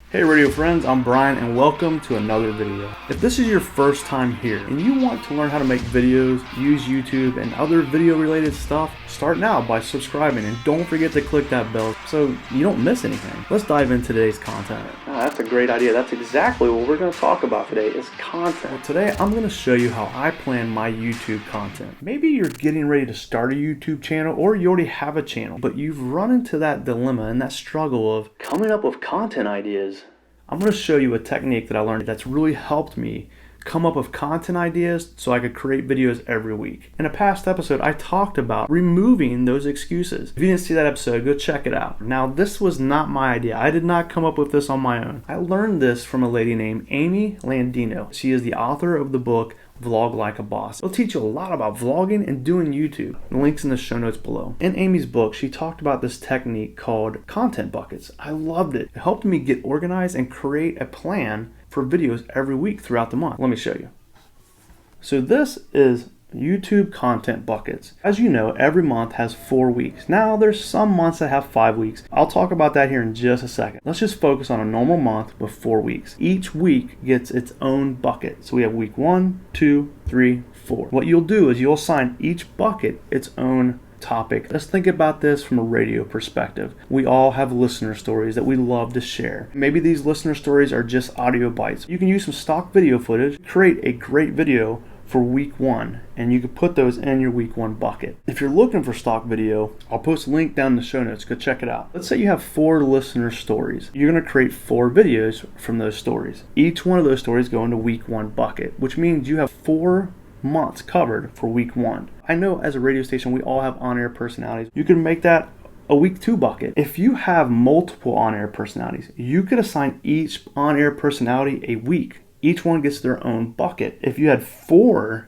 Hey radio friends, I'm Brian and welcome to another video. If this is your first time here and you want to learn how to make videos, use YouTube and other video related stuff, start now by subscribing and don't forget to click that bell so you don't miss anything. Let's dive into today's content. That's a great idea. That's exactly what we're going to talk about today is content. Well, today I'm going to show you how I plan my YouTube content. Maybe you're getting ready to start a YouTube channel or you already have a channel, but you've run into that dilemma and that struggle of coming up with content ideas. I'm going to show you a technique that I learned that's really helped me come up with content ideas so I could create videos every week. In a past episode, I talked about removing those excuses. If you didn't see that episode, go check it out. Now, this was not my idea. I did not come up with this on my own. I learned this from a lady named Amy Landino. She is the author of the book Vlog Like a Boss. It'll teach you a lot about vlogging and doing YouTube. The link's in the show notes below. In Amy's book, she talked about this technique called content buckets. I loved it. It helped me get organized and create a plan for videos every week throughout the month. Let me show you. So this is YouTube content buckets. As you know, every month has 4 weeks. Now there's some months that have 5 weeks. I'll talk about that here in just a second. Let's just focus on a normal month with 4 weeks. Each week gets its own bucket. So we have week 1, 2, 3, 4. What you'll do is you'll assign each bucket its own topic. Let's think about this from a radio perspective. We all have listener stories that we love to share. Maybe these listener stories are just audio bites. You can use some stock video footage, create a great video for week 1, and you can put those in your week 1 bucket. If you're looking for stock video, I'll post a link down in the show notes. Go check it out. Let's say you have 4 listener stories. You're going to create 4 videos from those stories. Each one of those stories go into week 1 bucket, which means you have 4 months covered for week 1. I know as a radio station, we all have on-air personalities. You can make that a week 2 bucket. If you have multiple on-air personalities, you could assign each on-air personality a week. Each one gets their own bucket. If you had 4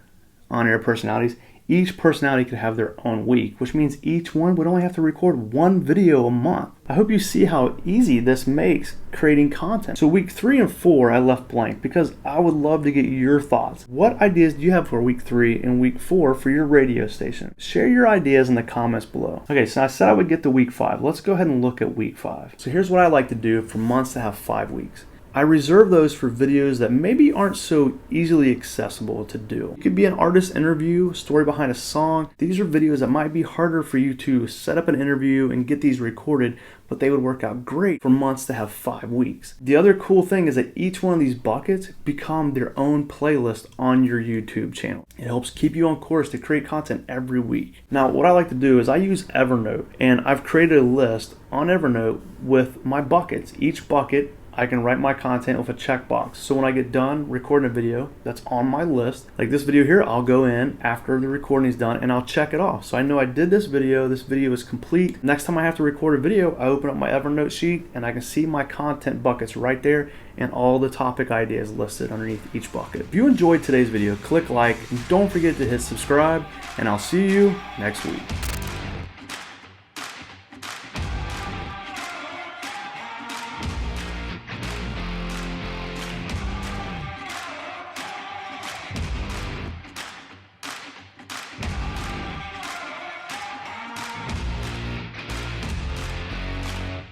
on-air personalities, each personality could have their own week, which means each one would only have to record 1 video a month. I hope you see how easy this makes creating content. So week 3 and 4 I left blank because I would love to get your thoughts. What ideas do you have for week 3 and week 4 for your radio station? Share your ideas in the comments below. Okay, so I said I would get to week 5. Let's go ahead and look at week 5. So here's what I like to do for months that have 5 weeks. I reserve those for videos that maybe aren't so easily accessible to do. It could be an artist interview, story behind a song. These are videos that might be harder for you to set up an interview and get these recorded, but they would work out great for months to have 5 weeks. The other cool thing is that each one of these buckets become their own playlist on your YouTube channel. It helps keep you on course to create content every week. Now, what I like to do is I use Evernote, and I've created a list on Evernote with my buckets. Each bucket I can write my content with a checkbox. So when I get done recording a video that's on my list, like this video here, I'll go in after the recording is done and I'll check it off. So I know I did this video is complete. Next time I have to record a video, I open up my Evernote sheet and I can see my content buckets right there and all the topic ideas listed underneath each bucket. If you enjoyed today's video, click like and don't forget to hit subscribe, and I'll see you next week.